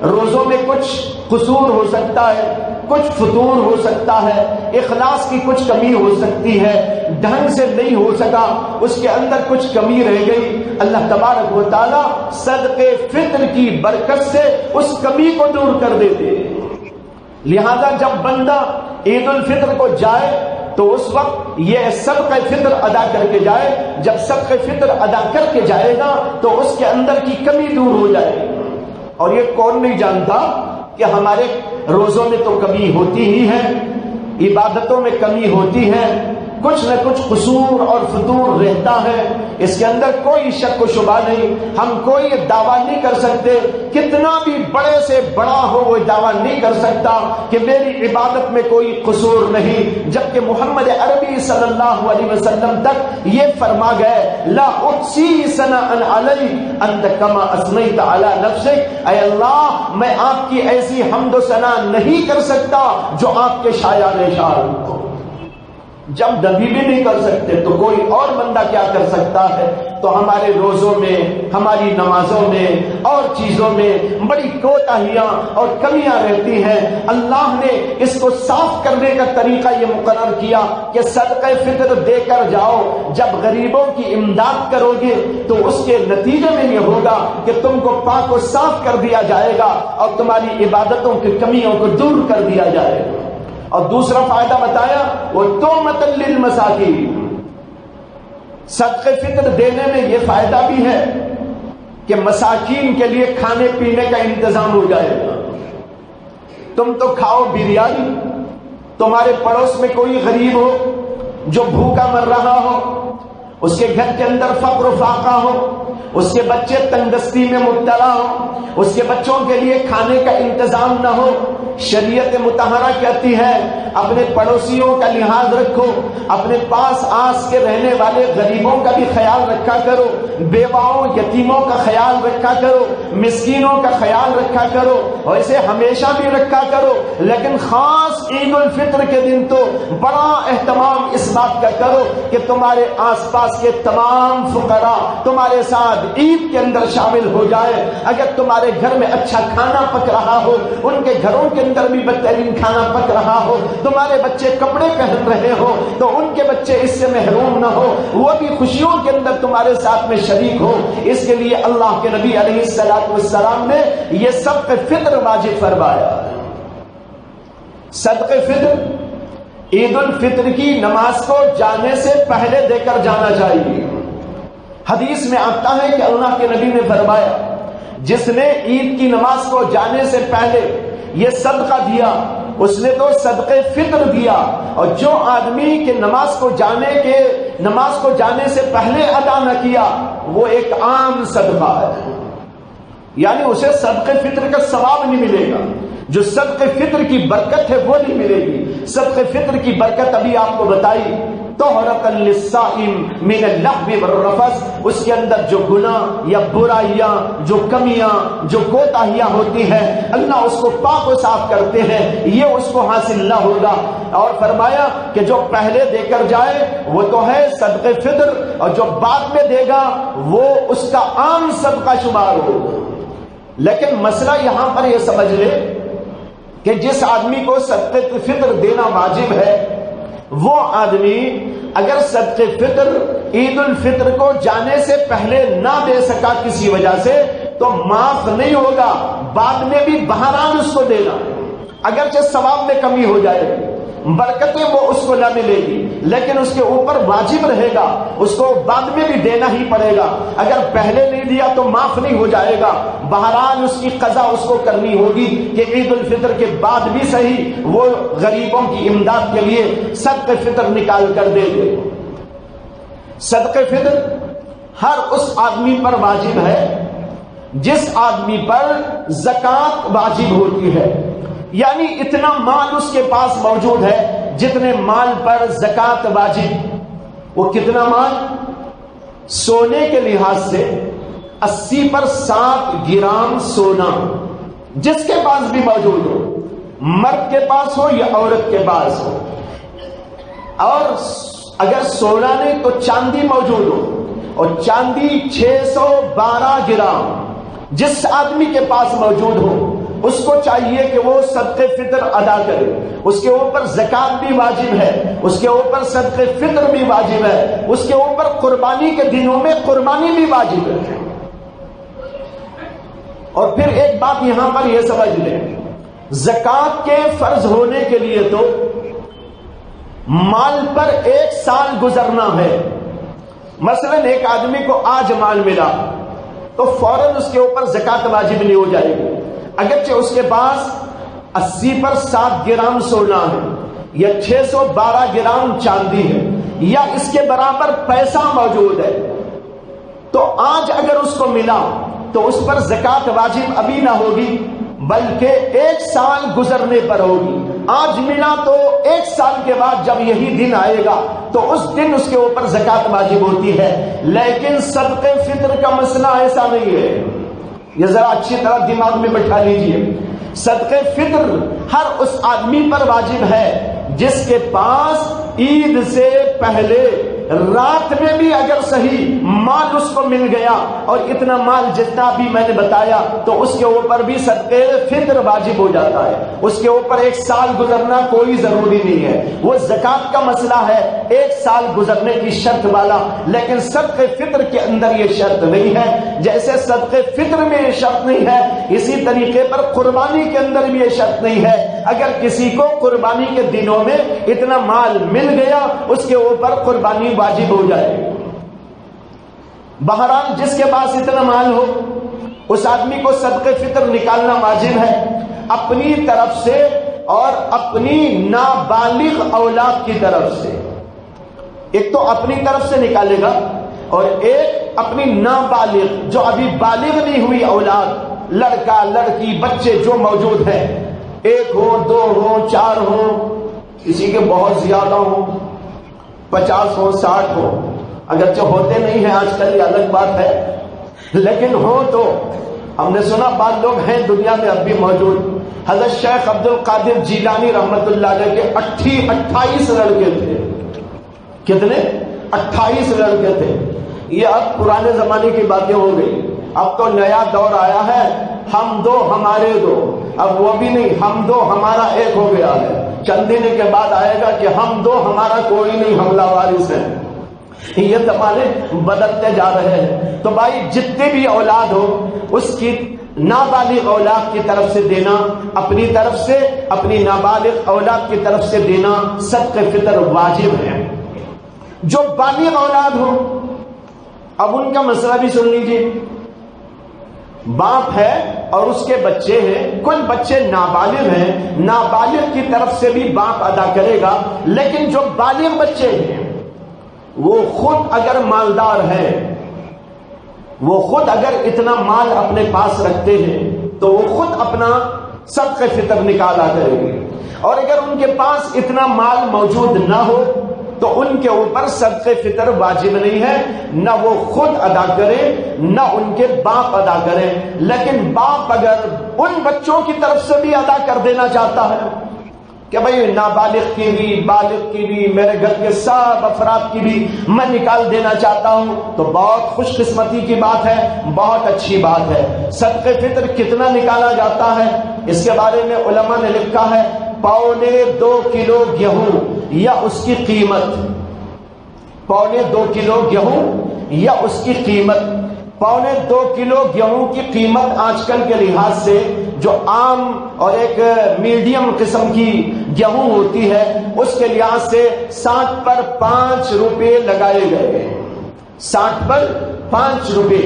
روزوں میں کچھ قصور ہو سکتا ہے، کچھ فطور ہو سکتا ہے، اخلاص کی کچھ کمی ہو سکتی ہے، ڈھنگ سے نہیں ہو سکا، اس کے اندر کچھ کمی رہ گئی. اللہ تبارک و تعالی صدقے فطر کی برکت سے اس کمی کو دور کر دیتے. لہذا جب بندہ عید الفطر کو جائے تو اس وقت یہ صدقہ فطر ادا کر کے جائے. جب صدقہ فطر ادا کر کے جائے گا تو اس کے اندر کی کمی دور ہو جائے گی. اور یہ کون نہیں جانتا کہ ہمارے روزوں میں تو کمی ہوتی ہی ہے، عبادتوں میں کمی ہوتی ہے، کچھ نہ کچھ قصور اور فتور رہتا ہے، اس کے اندر کوئی شک و شبہ نہیں۔ ہم کوئی دعویٰ نہیں کر سکتے، کتنا بھی بڑے سے بڑا ہو وہ دعویٰ نہیں کر سکتا کہ میری عبادت میں کوئی قصور نہیں، جبکہ محمد عربی صلی اللہ علیہ وسلم تک یہ فرما گئے لا احصی ثناء علیک انت کما اثنیت علی نفسک، اے اللہ میں آپ کی ایسی حمد و ثنا نہیں کر سکتا جو آپ کے شایان شان ہو۔ جب نبی بھی نہیں کر سکتے تو کوئی اور بندہ کیا کر سکتا ہے؟ تو ہمارے روزوں میں، ہماری نمازوں میں اور چیزوں میں بڑی کوتاہیاں اور کمیاں رہتی ہیں۔ اللہ نے اس کو صاف کرنے کا طریقہ یہ مقرر کیا کہ صدقہ فطر دے کر جاؤ، جب غریبوں کی امداد کرو گے تو اس کے نتیجے میں یہ ہوگا کہ تم کو پاک و صاف کر دیا جائے گا اور تمہاری عبادتوں کی کمیوں کو دور کر دیا جائے گا۔ اور دوسرا فائدہ بتایا وہ تومۃ للمساکین، صدقہ فطر دینے میں یہ فائدہ بھی ہے کہ مساکین کے لیے کھانے پینے کا انتظام ہو جائے گا۔ تم تو کھاؤ بریانی، تمہارے پڑوس میں کوئی غریب ہو جو بھوکا مر رہا ہو، اس کے گھر کے اندر فقر و فاقہ ہو، اس کے بچے تنگدستی میں مبتلا ہو، اس کے بچوں کے لیے کھانے کا انتظام نہ ہو، شریعت مطہرہ کہتی ہے اپنے پڑوسیوں کا لحاظ رکھو، اپنے پاس آس کے رہنے والے غریبوں کا بھی خیال رکھا کرو، بیواؤں یتیموں کا خیال رکھا کرو، مسکینوں کا خیال رکھا کرو، اور اسے ہمیشہ بھی رکھا کرو، لیکن خاص عید الفطر کے دن تو بڑا اہتمام اس بات کا کرو کہ تمہارے آس پاس کے تمام فقراء تمہارے ساتھ عید کے اندر شامل ہو جائے۔ اگر تمہارے گھر میں اچھا کھانا پک رہا ہو، ان کے گھروں کے اندر بھی بہترین کھانا پک رہا ہو، تمہارے بچے کپڑے پہن رہے ہو تو ان کے بچے اس سے محروم نہ ہو، وہ بھی خوشیوں کے اندر تمہارے ساتھ میں شریک ہو۔ اس کے لیے اللہ کے نبی علیہ السلام نے یہ صدقہ فطر واجب فرمایا۔ صدقہ فطر عید الفطر کی نماز کو جانے سے پہلے دے کر جانا چاہیے۔ حدیث میں آتا ہے کہ اللہ کے نبی نے فرمایا جس نے عید کی نماز کو جانے سے پہلے یہ صدقہ دیا اس نے تو صدقہ فطر دیا، اور جو آدمی کے نماز کو جانے سے پہلے ادا نہ کیا وہ ایک عام صدقہ ہے، یعنی اسے صدقہ فطر کا ثواب نہیں ملے گا، جو صدقہ فطر کی برکت ہے وہ نہیں ملے گی۔ صدقہ فطر کی برکت ابھی آپ کو بتائی، طہرۃ للصائم من اللغو والرفث، اس کے اندر جو گناہ یا برائیاں، جو کمیاں، جو کوتاہیاں ہوتی ہیں اللہ اس کو پاک و صاف کرتے ہیں، یہ اس کو حاصل نہ ہوگا۔ اور فرمایا کہ جو پہلے دے کر جائے وہ تو ہے صدقہ فطر، اور جو بعد میں دے گا وہ اس کا عام صدقہ شمار ہوگا۔ لیکن مسئلہ یہاں پر یہ سمجھ لے کہ جس آدمی کو صدقہ فطر دینا واجب ہے وہ آدمی اگر صدقہ فطر عید الفطر کو جانے سے پہلے نہ دے سکا کسی وجہ سے تو معاف نہیں ہوگا، بعد میں بھی بہرحال اس کو دینا، اگرچہ ثواب میں کمی ہو جائے گی، برکتیں وہ اس کو نہ ملے گی، لیکن اس کے اوپر واجب رہے گا، اس کو بعد میں بھی دینا ہی پڑے گا۔ اگر پہلے نہیں دیا تو معاف نہیں ہو جائے گا، بہرحال اس کی قضا اس کو کرنی ہوگی کہ عید الفطر کے بعد بھی صحیح وہ غریبوں کی امداد کے لیے صدقہ فطر نکال کر دے دے۔ صدقہ فطر ہر اس آدمی پر واجب ہے جس آدمی پر زکوٰۃ واجب ہوتی ہے، یعنی اتنا مال اس کے پاس موجود ہے جتنے مال پر زکوٰۃ واجب۔ وہ کتنا مال؟ سونے کے لحاظ سے 80 پر 7 گرام سونا جس کے پاس بھی موجود ہو، مرد کے پاس ہو یا عورت کے پاس ہو، اور اگر سونا نہیں تو چاندی موجود ہو، اور چاندی 612 گرام جس آدمی کے پاس موجود ہو اس کو چاہیے کہ وہ صدقہ فطر ادا کرے، اس کے اوپر زکوٰۃ بھی واجب ہے، اس کے اوپر صدقہ فطر بھی واجب ہے، اس کے اوپر قربانی کے دنوں میں قربانی بھی واجب ہے۔ اور پھر ایک بات یہاں پر یہ سمجھ لیں، زکوٰۃ کے فرض ہونے کے لیے تو مال پر 1 سال گزرنا ہے۔ مثلا ایک آدمی کو آج مال ملا تو فوراً اس کے اوپر زکوٰۃ واجب نہیں ہو جائے گی، اگرچہ اس کے پاس 80 پر 7 گرام سونا ہے یا 612 گرام چاندی ہے یا اس کے برابر پیسہ موجود ہے، تو آج اگر اس کو ملا تو اس پر زکوٰۃ واجب ابھی نہ ہوگی بلکہ 1 سال گزرنے پر ہوگی۔ آج ملا تو 1 سال کے بعد جب یہی دن آئے گا تو اس دن اس کے اوپر زکوٰۃ واجب ہوتی ہے۔ لیکن صدقہ فطر کا مسئلہ ایسا نہیں ہے، یہ ذرا اچھی طرح دماغ میں بٹھا لیجئے۔ صدقہ فطر ہر اس آدمی پر واجب ہے جس کے پاس عید سے پہلے رات میں بھی اگر صحیح مال اس کو مل گیا اور اتنا مال جتنا بھی میں نے بتایا تو اس کے اوپر بھی صدقہ فطر واجب ہو جاتا ہے۔ اس کے اوپر 1 سال گزرنا کوئی ضروری نہیں ہے، وہ زکوٰۃ کا مسئلہ ہے 1 سال گزرنے کی شرط والا، لیکن صدقہ فطر کے اندر یہ شرط نہیں ہے۔ جیسے صدقہ فطر میں یہ شرط نہیں ہے، اسی طریقے پر قربانی کے اندر بھی یہ شرط نہیں ہے۔ اگر کسی کو قربانی کے دنوں میں اتنا مال مل گیا اس کے اوپر قربانی واجب ہو جائے۔ بہرحال جس کے پاس اتنا مال ہو اس آدمی کو صدقہ فطر نکالنا واجب ہے اپنی طرف سے اور اپنی نابالغ اولاد کی طرف سے۔ ایک تو اپنی طرف سے نکالے گا اور ایک اپنی نابالغ جو ابھی بالغ نہیں ہوئی اولاد، لڑکا لڑکی بچے جو موجود ہیں، 1 ہو 2 ہو 4 ہو، کسی کے بہت زیادہ ہو، 50 ہو 60 ہو، اگرچہ ہوتے نہیں ہیں آج کل یہ الگ بات ہے، لیکن ہو تو ہم نے سنا بعض لوگ ہیں دنیا میں اب بھی موجود۔ حضرت شیخ عبد القادر جیلانی رحمت اللہ علیہ کے 28 لڑکے تھے۔ کتنے؟ 28 لڑکے تھے۔ یہ اب پرانے زمانے کی باتیں ہو گئی، اب تو نیا دور آیا ہے، ہم 2 ہمارے 2، اب وہ بھی نہیں، ہم 2 ہمارا 1 ہو گیا ہے۔ چند دن کے بعد آئے گا کہ ہم 2 ہمارا کوئی نہیں، حملہ وارث ہے۔ یہ زمانے بدلتے جا رہے ہیں۔ تو بھائی جتنے بھی اولاد ہو اس کی نابالغ اولاد کی طرف سے دینا، اپنی طرف سے اپنی نابالغ اولاد کی طرف سے دینا صدقہ فطر واجب ہے۔ جو بالغ اولاد ہو اب ان کا مسئلہ بھی سن لیجیے۔ باپ ہے اور اس کے بچے ہیں، کچھ بچے نابالغ ہیں، نابالغ کی طرف سے بھی باپ ادا کرے گا، لیکن جو بالغ بچے ہیں وہ خود اگر مالدار ہیں، وہ خود اگر اتنا مال اپنے پاس رکھتے ہیں تو وہ خود اپنا صدقہ فطر نکالا کریں گے، اور اگر ان کے پاس اتنا مال موجود نہ ہو تو ان کے اوپر صدقہ فطر واجب نہیں ہے، نہ وہ خود ادا کریں نہ ان کے باپ ادا کریں۔ لیکن باپ اگر ان بچوں کی طرف سے بھی ادا کر دینا چاہتا ہے کہ بھئی نابالغ کی بھی بالغ کی بھی میرے گھر کے سب افراد کی بھی میں نکال دینا چاہتا ہوں تو بہت خوش قسمتی کی بات ہے، بہت اچھی بات ہے۔ صدقہ فطر کتنا نکالا جاتا ہے اس کے بارے میں علماء نے لکھا ہے 2.25 کلو گیہوں یا اس کی قیمت، 2.25 کلو گیہوں یا اس کی قیمت۔ 2.25 کلو گیہوں کی قیمت آج کل کے لحاظ سے جو عام اور ایک میڈیم قسم کی گیہوں ہوتی ہے اس کے لحاظ سے 60 پر 5 روپے لگائے گئے ہیں، 60 پر 5 روپے۔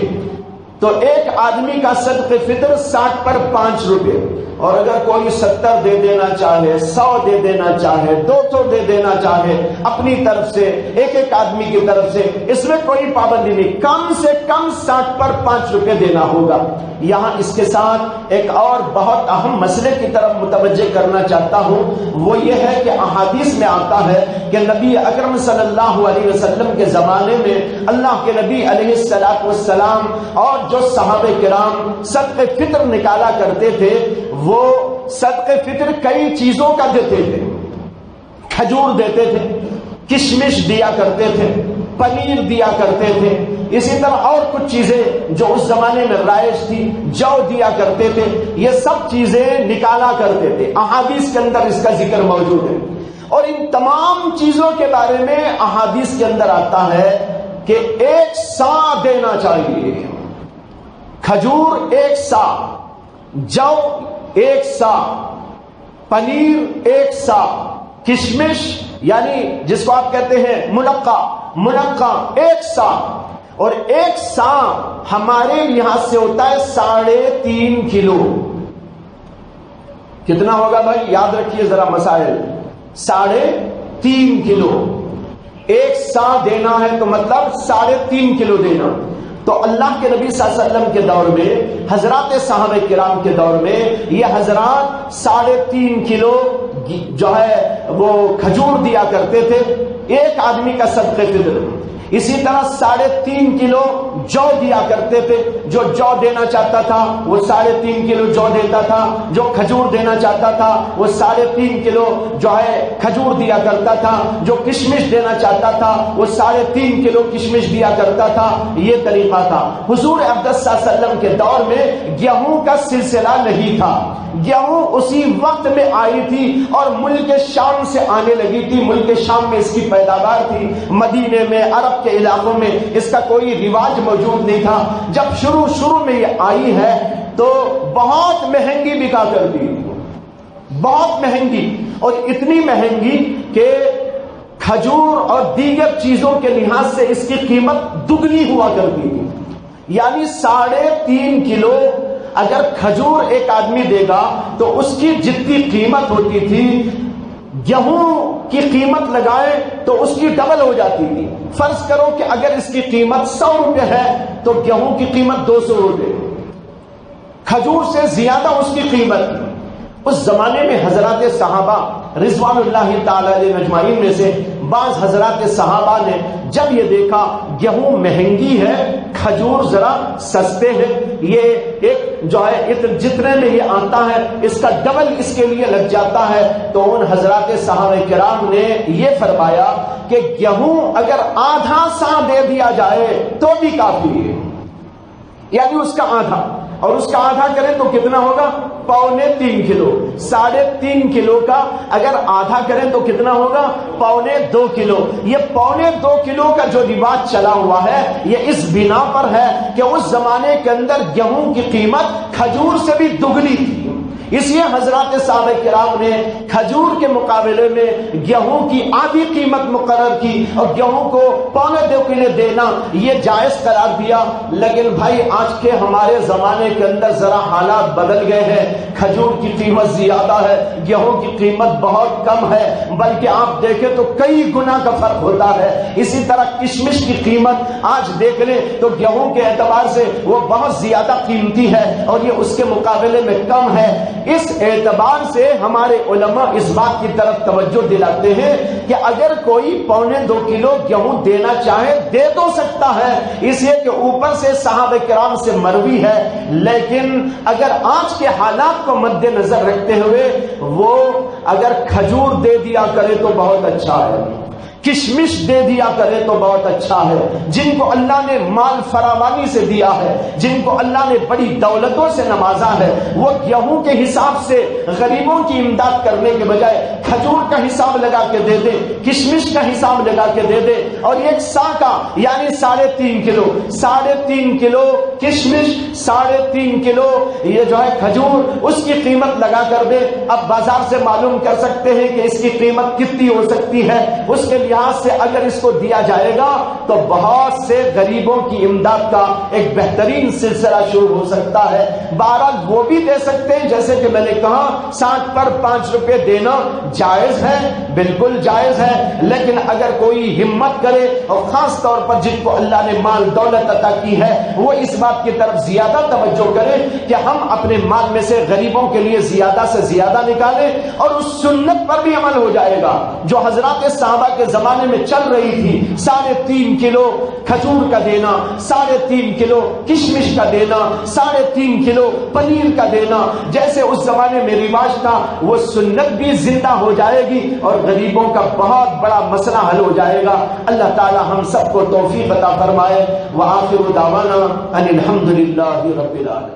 تو ایک آدمی کا صدقہ فطر 60 پر 5 روپے، اور اگر کوئی 70 دے دینا چاہے، 100 دے دینا چاہے، 200 دے دینا چاہے اپنی طرف سے، ایک آدمی کی طرف سے، اس میں کوئی پابندی نہیں، کم سے کم 60 پر 5 روپے دینا ہوگا۔ یہاں اس کے ساتھ ایک اور بہت اہم مسئلے کی طرف متوجہ کرنا چاہتا ہوں، وہ یہ ہے کہ احادیث میں آتا ہے کہ نبی اکرم صلی اللہ علیہ وسلم کے زمانے میں اللہ کے نبی علیہ السلام اور جو صحابہ کرام صدقہ فطر نکالا کرتے تھے وہ صدقہ فطر کئی چیزوں کا دیتے تھے، کھجور دیتے تھے، کشمش دیا کرتے تھے، پنیر دیا کرتے تھے، اسی طرح اور کچھ چیزیں جو اس زمانے میں رائج تھی، جو دیا کرتے تھے، یہ سب چیزیں نکالا کرتے تھے۔ احادیث کے اندر اس کا ذکر موجود ہے، اور ان تمام چیزوں کے بارے میں احادیث کے اندر آتا ہے کہ 1 سا دینا چاہیے، کھجور 1 سا، جو 1 سا، پنیر 1 سا، کشمش یعنی جس کو آپ کہتے ہیں منقع 1 سا، اور 1 سا ہمارے لحاظ سے ہوتا ہے 3.5 کلو۔ کتنا ہوگا بھائی؟ یاد رکھیے ذرا مسائل، 3.5 کلو۔ ایک سا دینا ہے تو مطلب 3.5 کلو دینا. تو اللہ کے نبی صلی اللہ علیہ وسلم کے دور میں، حضرات صحابہ کرام کے دور میں، یہ حضرات 3.5 کلو جو ہے وہ کھجور دیا کرتے تھے ایک آدمی کا صدقہ فطر. اسی طرح 3.5 کلو جو دیا کرتے تھے. جو دینا چاہتا تھا وہ 3.5 کلو جو دیتا تھا. جو کھجور دینا چاہتا تھا وہ 3.5 کلو جو ہے کھجور دیا کرتا تھا. جو کشمش دینا چاہتا تھا وہ 3.5 کلو کشمش دیا کرتا تھا. یہ طریقہ تھا. حضور اقدس صلی اللہ علیہ وسلم کے دور میں گیہوں کا سلسلہ نہیں تھا. گیہوں اسی وقت میں آئی تھی اور ملک شام سے آنے لگی تھی. ملک شام میں اس کی پیداوار تھی. مدینے میں، عرب کے علاقوں میں اس کا کوئی رواج موجود نہیں تھا. جب شروع میں یہ آئی ہے تو بہت مہنگی بکا کرتی، بہت مہنگی، اور اتنی مہنگی کہ کھجور اور دیگر چیزوں کے لحاظ سے اس کی قیمت دگنی ہوا کرتی تھی. یعنی 3.5 کلو اگر کھجور ایک آدمی دے گا تو اس کی جتنی قیمت ہوتی تھی گیہوں کی قیمت لگائیں تو اس کی ڈبل ہو جاتی تھی. فرض کرو کہ اگر اس کی قیمت 100 روپے ہے تو گیہوں کی قیمت 200 روپے، کھجور سے زیادہ اس کی قیمت تھی. اس زمانے میں حضرات صحابہ رضوان اللہ تعالی علیہ اجمعین میں سے بعض حضرات صحابہ نے جب یہ دیکھا گیہوں مہنگی ہے، کھجور ذرا سستے ہیں، یہ ایک جو ہے جتنے میں یہ آتا ہے اس کا ڈبل اس کے لیے لگ جاتا ہے، تو ان حضرات صحابہ کرام نے یہ فرمایا کہ گیہوں اگر آدھا سا دے دیا جائے تو بھی کافی ہے. یعنی اس کا آدھا، اور اس کا آدھا کریں تو کتنا ہوگا؟ 3.25 کلو. 3.5 کلو کا اگر آدھا کریں تو کتنا ہوگا؟ 2.25 کلو. یہ 2.25 کلو کا جو رواج چلا ہوا ہے یہ اس بنا پر ہے کہ اس زمانے کے اندر گیہوں کی قیمت کھجور سے بھی دگنی تھی. اس لیے حضرات صحابہ کرام نے کھجور کے مقابلے میں گیہوں کی آدھی قیمت مقرر کی اور گیہوں کو 2.25 کلو دینا یہ جائز قرار دیا. لیکن بھائی آج کے ہمارے زمانے کے اندر ذرا حالات بدل گئے ہیں. کھجور کی قیمت زیادہ ہے، گیہوں کی قیمت بہت کم ہے، بلکہ آپ دیکھیں تو کئی گنا کا فرق ہوتا ہے. اسی طرح کشمش کی قیمت آج دیکھ لیں تو گیہوں کے اعتبار سے وہ بہت زیادہ قیمتی ہے اور یہ اس کے مقابلے میں کم ہے. اس اعتبار سے ہمارے علماء اس بات کی طرف توجہ دلاتے ہیں کہ اگر کوئی 2.25 کلو گیہوں دینا چاہے دے تو سکتا ہے، اس لیے کہ اوپر سے صحابہ کرام سے مروی ہے. لیکن اگر آج کے حالات کو مد نظر رکھتے ہوئے وہ اگر کھجور دے دیا کرے تو بہت اچھا ہے، کشمش دے دیا کرے تو بہت اچھا ہے. جن کو اللہ نے مال فراوانی سے دیا ہے، جن کو اللہ نے بڑی دولتوں سے نوازا ہے، وہ گیہوں کے حساب سے غریبوں کی امداد کرنے کے بجائے کھجور کا حساب لگا کے دے دے، کشمش کا حساب لگا کے دے دے، اور ایک سا کا یعنی 3.5 کلو، 3.5 کلو کشمش، 3.5 کلو یہ جو ہے کھجور، اس کی قیمت لگا کر دے. اب بازار سے معلوم کر سکتے ہیں کہ اس کی قیمت کتنی ہو سکتی ہے. اس کے لحاظ سے اگر اس کو دیا جائے گا تو بہت سے غریبوں کی امداد کا ایک بہترین سلسلہ شروع ہو سکتا ہے. بہرحال وہ بھی دے سکتے ہیں، جیسے کہ میں نے کہا 60 پر 5 روپے دینا جائز ہے، بالکل جائز ہے. لیکن اگر کوئی ہمت کرے اور خاص طور پر جن کو اللہ نے مال دولت عطا کی ہے وہ اس بات کی طرف زیادہ توجہ کرے کہ ہم اپنے مال میں سے غریبوں کے لیے زیادہ سے زیادہ نکالیں، اور اس سنت پر بھی عمل ہو جائے گا جو حضرات صحابہ کے زمانے میں چل رہی تھی. 3.5 کلو کھجور کا دینا، 3.5 کلو کشمش کا دینا، 3.5 کلو پنیر کا دینا، جیسے اس زمانے میں رواج تھا وہ سنت بھی زندہ ہو جائے گی اور غریبوں کا بہت بڑا مسئلہ حل ہو جائے گا. اللہ تعالی ہم سب کو توفیق عطا فرمائے. وآخر دعوانا ان الحمد للہ رب العالمین.